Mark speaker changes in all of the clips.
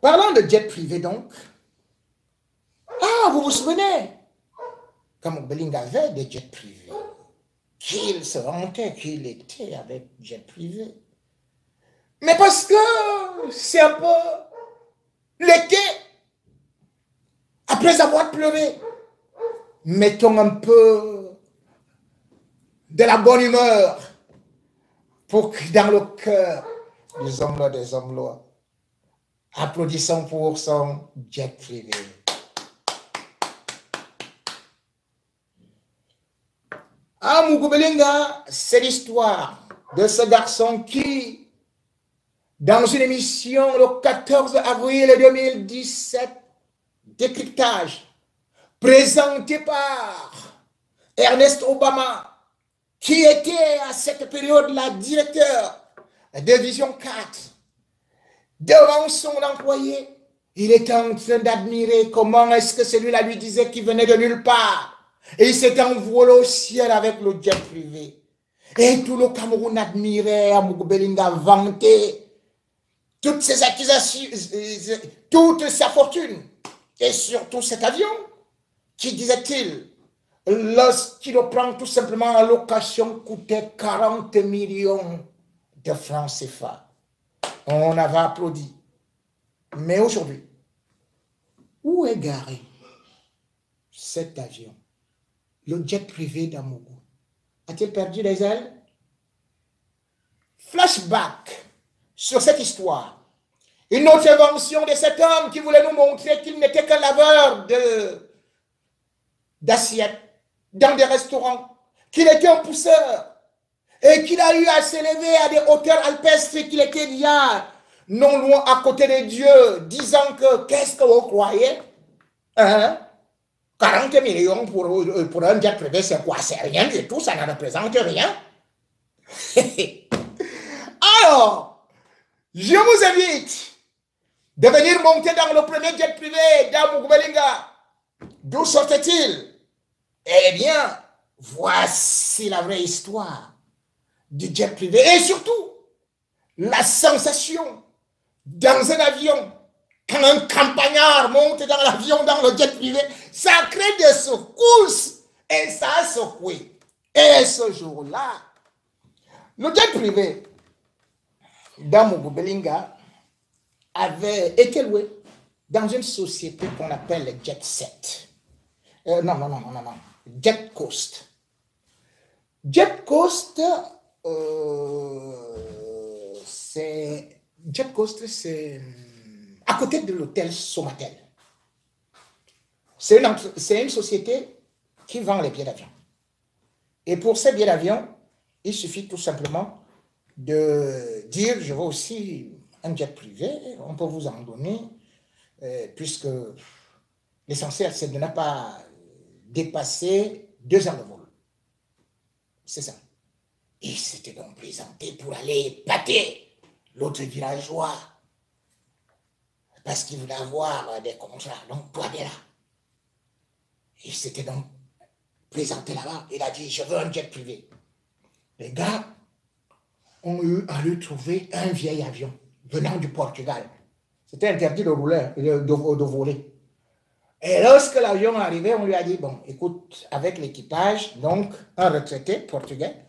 Speaker 1: Parlant de jet privé donc, ah, vous vous souvenez, quand Mugbelinga avait des jets privés, qu'il se vantait qu'il était avec jet privé. Mais parce que c'est un peu l'été, après avoir pleuré, mettons un peu de la bonne humeur pour que dans le cœur des hommes-là, applaudissons pour son jet privé. Ah, Mugbelinga, c'est l'histoire de ce garçon qui, dans une émission le 14 avril 2017, décryptage, présenté par Ernest Obama, qui était à cette période-là directeur de Vision 4, devant son employé, il était en train d'admirer comment est-ce que celui-là lui disait qu'il venait de nulle part. Et il s'était envolé au ciel avec le jet privé. Et tout le Cameroun admirait à Mugbelinga vanter toutes ses accusations, toute sa fortune. Et surtout cet avion, qui disait-il, lorsqu'il le prend tout simplement en location, coûtait 40 millions de francs CFA. On avait applaudi. Mais aujourd'hui, où est garé cet avion? Le jet privé d'Amougou a-t-il perdu les ailes? Flashback sur cette histoire. Une autre invention de cet homme qui voulait nous montrer qu'il n'était qu'un laveur d'assiettes dans des restaurants, qu'il était un pousseur et qu'il a eu à s'élever à des hauteurs alpestres, qu'il était déjà non loin à côté de Dieu, disant que qu'est-ce que vous croyez? 40 millions pour un jet privé, c'est quoi? C'est rien du tout, ça ne représente rien. Alors, je vous invite de venir monter dans le premier jet privé d'Mugbelinga. D'où sortait-il? Eh bien, voici la vraie histoire du jet privé. Et surtout, la sensation dans un avion, quand un campagnard monte dans l'avion, dans le jet privé, ça crée des secousses. Et ça a secoué. Et ce jour-là, le jet privé d'Mugbelinga avait été loué dans une société qu'on appelle Jet Set. Non. Jet Coast. Jet Coast, c'est à côté de l'hôtel Somatel. C'est une société qui vend les billets d'avion. Et pour ces billets d'avion, il suffit tout simplement de dire, je veux aussi un jet privé, on peut vous en donner, puisque l'essentiel, c'est de ne pas dépasser 2 heures de vol. C'est ça. Il s'était donc présenté pour aller épater l'autre villageois, parce qu'il voulait avoir des contrats. Donc, toi, t'es là. Il s'était donc présenté là-bas. Il a dit, je veux un jet privé. Les gars ont eu à lui trouver un vieil avion venant du Portugal. C'était interdit de rouler, de voler. Et lorsque l'avion est arrivé, on lui a dit, bon, écoute, avec l'équipage, donc un retraité portugais,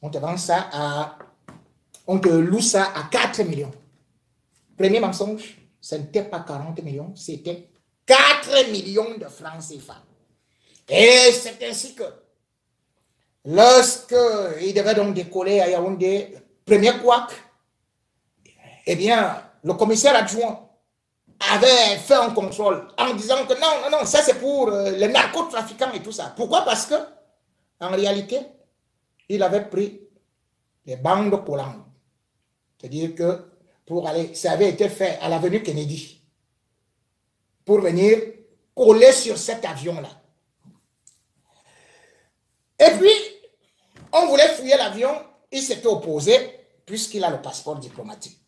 Speaker 1: on te vend ça on te loue ça à 4 millions. Premier mensonge, ce n'était pas 40 millions, c'était 4 millions de francs CFA. Et c'est ainsi que, lorsqu'il devait donc décoller à Yaoundé, premier couac, eh bien, le commissaire adjoint avait fait un contrôle en disant que non, ça c'est pour les narcotrafiquants et tout ça. Pourquoi? Parce que, en réalité, il avait pris les bandes collantes. C'est-à-dire que ça avait été fait à l'avenue Kennedy pour venir coller sur cet avion-là. Et puis, on voulait fouiller l'avion, il s'était opposé puisqu'il a le passeport diplomatique.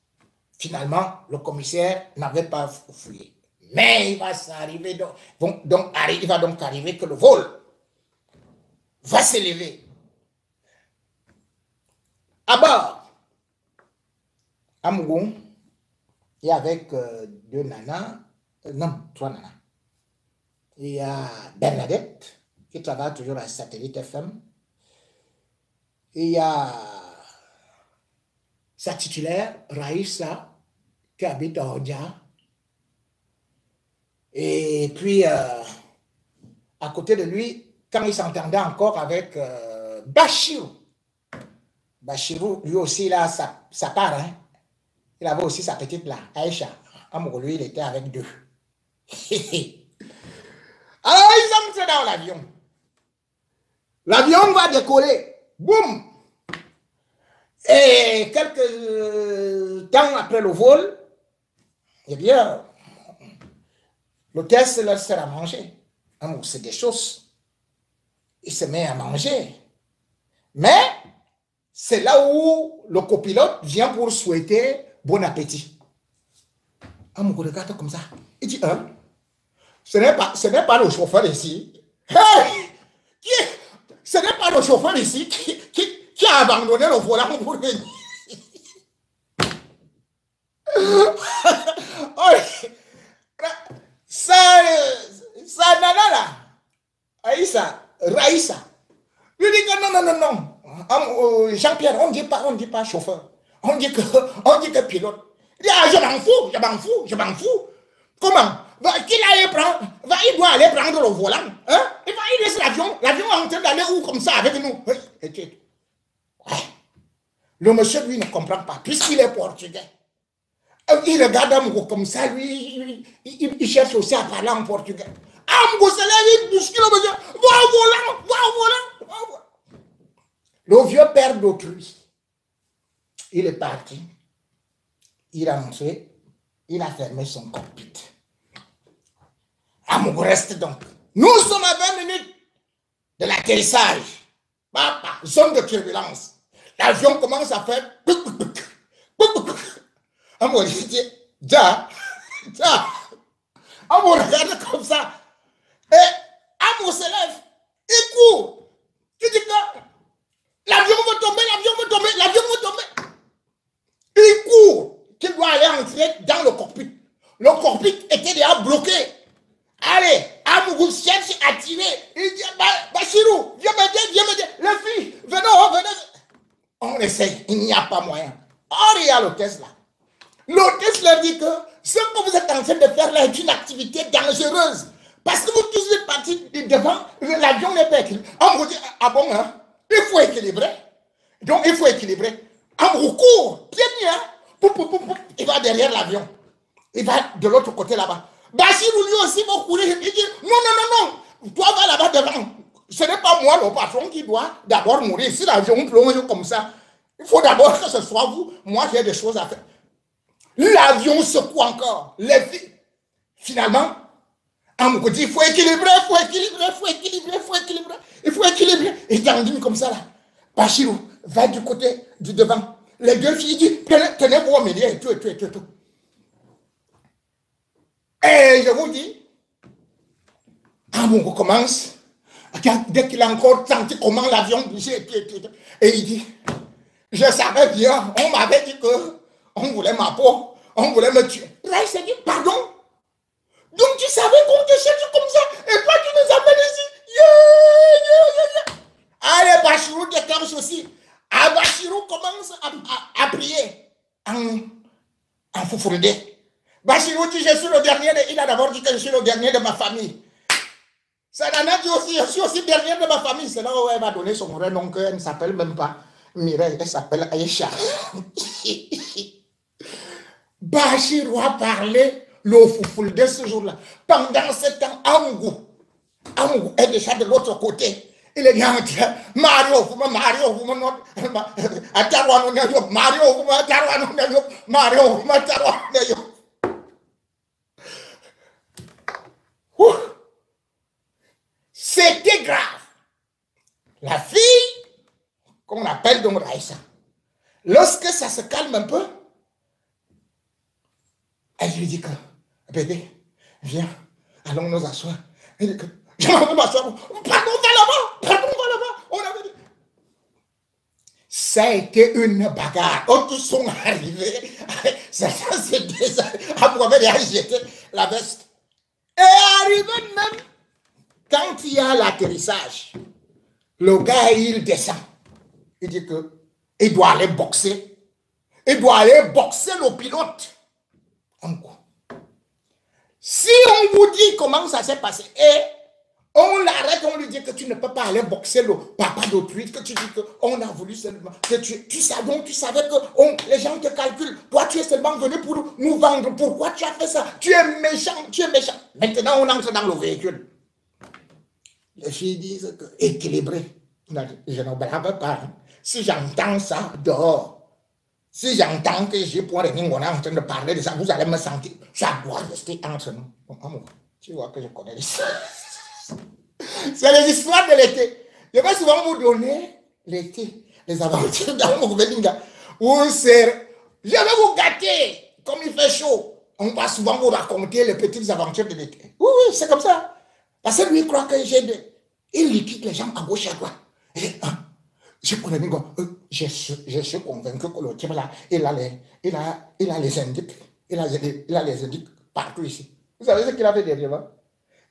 Speaker 1: Finalement, le commissaire n'avait pas fouillé. Mais il va donc arriver que le vol va s'élever. À bord, à Mougou, et avec deux nanas, non, trois nanas. Il y a Bernadette, qui travaille toujours à Satellite FM. Il y a sa titulaire, Raïssa, qui habite à Odia. Et puis, à côté de lui, quand il s'entendait encore avec Bachirou. Bachirou, lui aussi, il a sa part. Hein. Il avait aussi sa petite là, Aïcha. Amour, lui, il était avec deux. Alors, ils entrent dans l'avion. L'avion va décoller. Boum! Et quelques temps après le vol, eh bien, l'hôtesse leur sert à manger. Amour, c'est des choses. Il se met à manger. Mais, c'est là où le copilote vient pour souhaiter bon appétit. Amour, regarde comme ça. Il dit, hein? Ce n'est pas le chauffeur ici. Hey! Ce n'est pas le chauffeur ici qui a abandonné le volant pour venir. Ça nana là, Aïssa, Raïssa, lui dit que non. Jean-Pierre, on ne dit pas chauffeur. On dit que pilote. Il dit, ah, je m'en fous. Comment? Il doit aller prendre le volant. Hein? Il laisse l'avion. L'avion est en train d'aller où comme ça avec nous? Ouais. Le monsieur, lui, ne comprend pas, puisqu'il est portugais. Il regarde Amgo comme ça, lui, il cherche aussi à parler en portugais. Amgo se lève, il bouscule le monsieur. Va au volant. Le vieux père d'autrui, il est parti. Il a montré, il a fermé son cockpit. Amgo reste donc. Nous sommes à 20 minutes de l'atterrissage. Zone de turbulence. L'avion commence à faire. Amgo dit, Amgo regarde comme ça. Et Amgo se lève. Il court. Il dit que l'avion va tomber. Il court. Qu'il doit aller entrer dans le cockpit. Le cockpit était déjà bloqué. Allez, Amgo cherche à tirer. Il dit, Bachirou, viens m'aider. Les filles, venez. On essaye, il n'y a pas moyen. Or, il y a l'hôtesse là. L'hôtesse leur dit que ce que vous êtes en train de faire là est une activité dangereuse. Parce que vous tous êtes partis devant, l'avion n'est pas équilibré. On vous dit, ah bon, hein? Il faut équilibrer. Donc, il faut équilibrer. On court, pied nu, hein? Il va derrière l'avion. Il va de l'autre côté là-bas. Bachirou lui aussi va courir. Il dit, non. Toi, va là-bas devant. Ce n'est pas moi le patron qui doit d'abord mourir. Si l'avion plonge comme ça, il faut d'abord que ce soit vous. Moi, j'ai des choses à faire. L'avion secoue encore. Les filles. Finalement, on dit, il faut équilibrer. Et tandis comme ça là. Bachirou va du côté du devant. Les deux filles disent, tenez-vous au milieu et tout. Et je vous dis, on commence. Dès qu'il a encore senti comment l'avion bougeait, et il dit, je savais bien, on m'avait dit qu'on voulait ma peau, on voulait me tuer. Là, il s'est dit, pardon? Donc tu savais qu'on te cherche comme ça, et toi tu nous appelles ici? Allez, Bachirou déclenche aussi. Bachirou commence à prier en foufourdé. Bachirou dit, je suis le dernier, il a d'abord dit que je suis le dernier de ma famille. Sadana dit aussi, je suis aussi dernière de ma famille. C'est là où elle va donner son vrai nom, qu'elle ne s'appelle même pas Mireille, elle s'appelle Aïcha. Bachirou a parlé le foufoule de ce jour-là. Pendant ce temps, Amgo est déjà de l'autre côté. Il est en train, Mario, c'était grave. La fille, qu'on appelle donc Raïssa, lorsque ça se calme un peu, elle lui dit que, bébé, viens, allons nous asseoir. Elle dit que, je m'en vais m'asseoir. Pardon, va là-bas. On avait dit. Ça a été une bagarre. Quand tous sont arrivés, certains se disent, après déjà jeté la veste. Et arrivé même, quand il y a l'atterrissage, le gars, il descend. Il dit que il doit aller boxer. Il doit aller boxer le pilote. Si on vous dit comment ça s'est passé, et on l'arrête, on lui dit que tu ne peux pas aller boxer le papa d'autrui, que tu dis qu'on a voulu seulement, que tu savais que les gens te calculent. Toi, tu es seulement venu pour nous vendre. Pourquoi tu as fait ça? Tu es méchant, tu es méchant. Maintenant, on entre dans le véhicule. Les filles disent que équilibré. Je ne blâme pas. Hein. Si j'entends ça dehors, si j'entends que j'ai pour venir, on est en train de parler de ça, vous allez me sentir. Ça doit rester entre nous. Tu vois que je connais l'histoire. C'est les histoires de l'été. Je vais souvent vous donner l'été, les aventures dans mon Belinga. Je vais vous gâter comme il fait chaud. On va souvent vous raconter les petites aventures de l'été. Oui, oui, c'est comme ça. Parce que lui, il croit que il liquide les gens à gauche et à droite. Je suis convaincu que le type là, il a les indices. Il a les indices partout ici. Vous savez ce qu'il a fait dernièrement?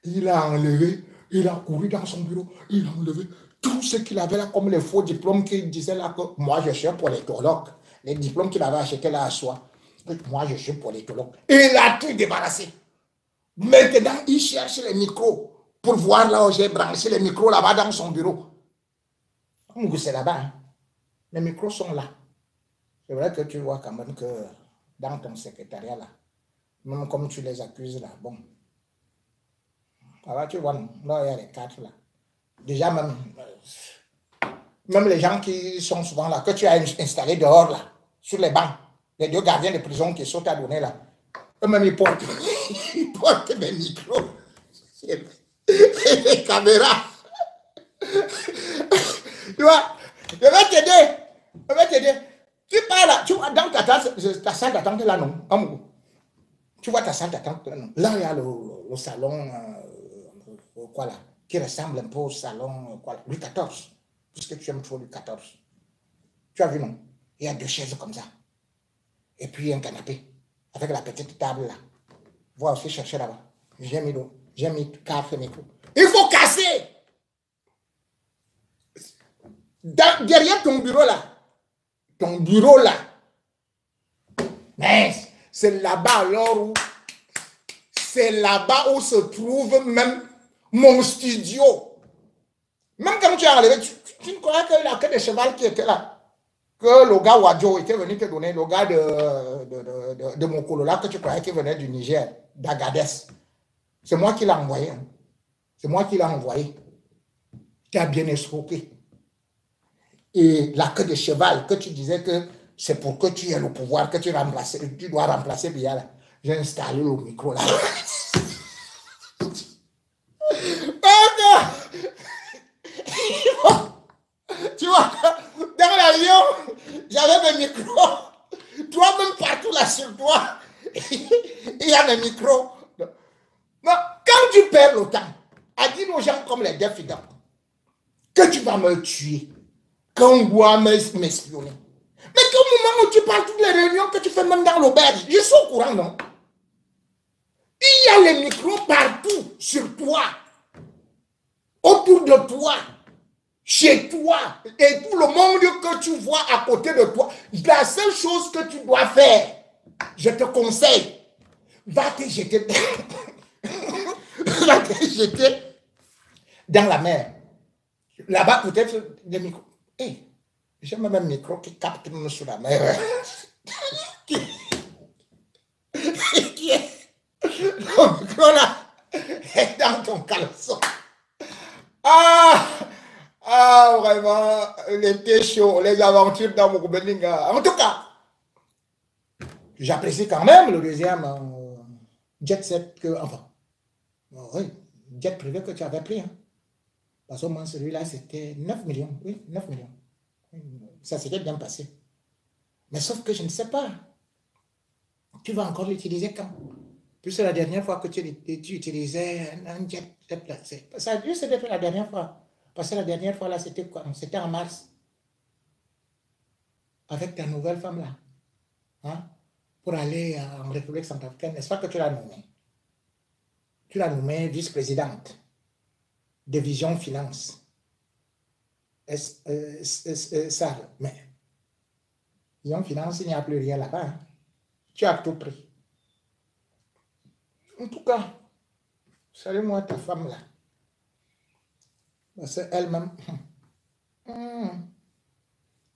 Speaker 1: Il a enlevé, il a couru dans son bureau, il a enlevé tout ce qu'il avait là, comme les faux diplômes qu'il disait là que moi je suis politologue. Les diplômes qu'il avait achetés là à soi. Moi je suis politologue. Il a tout débarrassé. Maintenant, il cherche les micros pour voir là où j'ai branché les micros là-bas dans son bureau. C'est là-bas. Hein. Les micros sont là. C'est vrai que tu vois quand même que dans ton secrétariat là, même comme tu les accuses là, bon. Alors tu vois, là il y a les quatre là. Déjà même les gens qui sont souvent là, que tu as installés dehors là, sur les bancs, les deux gardiens de prison qui sont à donner là, eux-mêmes ils portent des micros et des caméras. Tu vois, je vais t'aider. Tu parles, tu vois, dans ta salle d'attente là, non? Tu vois ta salle d'attente là, non? Là, il y a le salon, quoi là, qui ressemble un peu au salon, quoi, Louis XIV, puisque tu aimes trop Louis XIV. Tu as vu, non? Il y a deux chaises comme ça. Et puis un canapé, avec la petite table là. Va aussi chercher là-bas. J'ai mis 4 micros. Il faut casser! Derrière ton bureau là, mais c'est là-bas alors où se trouve même mon studio. Même quand tu as enlevé, tu ne crois qu'il n'y a que des chevals qui étaient là. Que le gars Wadjo était venu te donner, le gars de mon colola que tu croyais qu'il venait du Niger, d'Agadez. C'est moi qui l'ai envoyé. Hein. C'est moi qui l'ai envoyé. Tu as bien escroqué. Et la queue de cheval, que tu disais que c'est pour que tu aies le pouvoir, que tu dois remplacer Biala. J'ai installé le micro là. Tu vois, dans l'avion, j'avais mes micros. Toi-même partout là sur toi, il y a mes micros. Non, quand tu perds le temps, à dire aux gens comme les défidants que tu vas me tuer, qu'on doit m'espionner. Mais qu'au moment où tu parles toutes les réunions que tu fais même dans l'auberge, je suis au courant, non? Il y a les micros partout sur toi, autour de toi, chez toi, et tout le monde que tu vois à côté de toi. La seule chose que tu dois faire, je te conseille, va te jeter dans la mer. Là-bas, peut-être des micros. Hey, j'ai même un micro qui capte même sous la mer. qui est le micro là est dans ton caleçon. Vraiment, l'été chaud, les aventures dans mon Belinga. En tout cas, j'apprécie quand même le deuxième jet set que, enfin, oui, jet privé que tu avais pris. Hein. Parce que moi, celui-là, c'était 9 millions. Oui, 9 millions. Ça s'était bien passé. Mais sauf que je ne sais pas. Tu vas encore l'utiliser quand? Puisque la dernière fois que tu utilisais un jet déplacé. Ça a dû se faire la dernière fois. Parce que la dernière fois, là, c'était quoi? C'était en mars. Avec ta nouvelle femme, là. Hein? pour aller en République centrafricaine, n'est-ce pas que tu l'as nommée? Tu l'as nommée vice-présidente de Vision Finance. Ça, mais Vision Finance, il n'y a plus rien là-bas. Hein. Tu as tout pris. En tout cas, salut-moi ta femme là. C'est elle-même.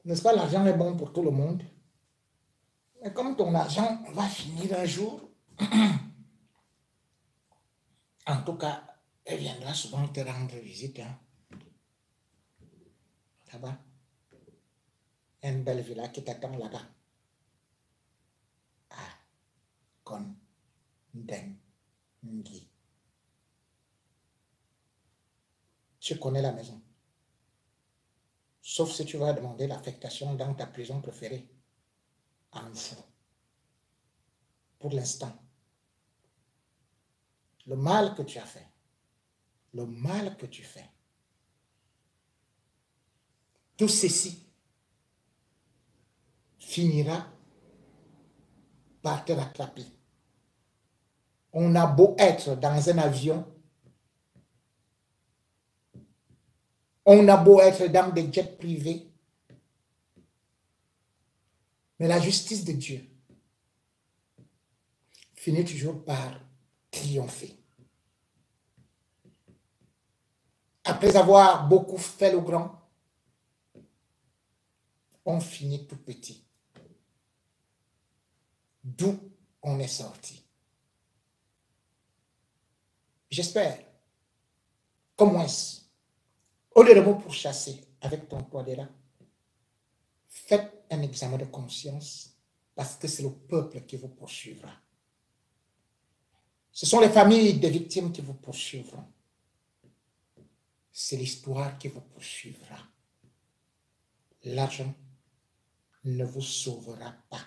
Speaker 1: N'est-ce pas, l'argent est bon pour tout le monde. Mais comme ton argent va finir un jour, en tout cas, elle viendra souvent te rendre visite. Hein. Là-bas. Une belle villa qui t'attend là-bas. Ah, Kondengi. Tu connais la maison. Sauf si tu vas demander l'affectation dans ta prison préférée. En fou. Pour l'instant. Le mal que tu as fait. Le mal que tu fais. Tout ceci finira par te rattraper. On a beau être dans un avion, on a beau être dans des jets privés, mais la justice de Dieu finit toujours par triompher. Après avoir beaucoup fait le grand, on finit tout petit. D'où on est sorti. J'espère qu'au moins, au lieu de vous pourchasser avec ton poids de là, faites un examen de conscience parce que c'est le peuple qui vous poursuivra. Ce sont les familles des victimes qui vous poursuivront. C'est l'histoire qui vous poursuivra. L'argent ne vous sauvera pas.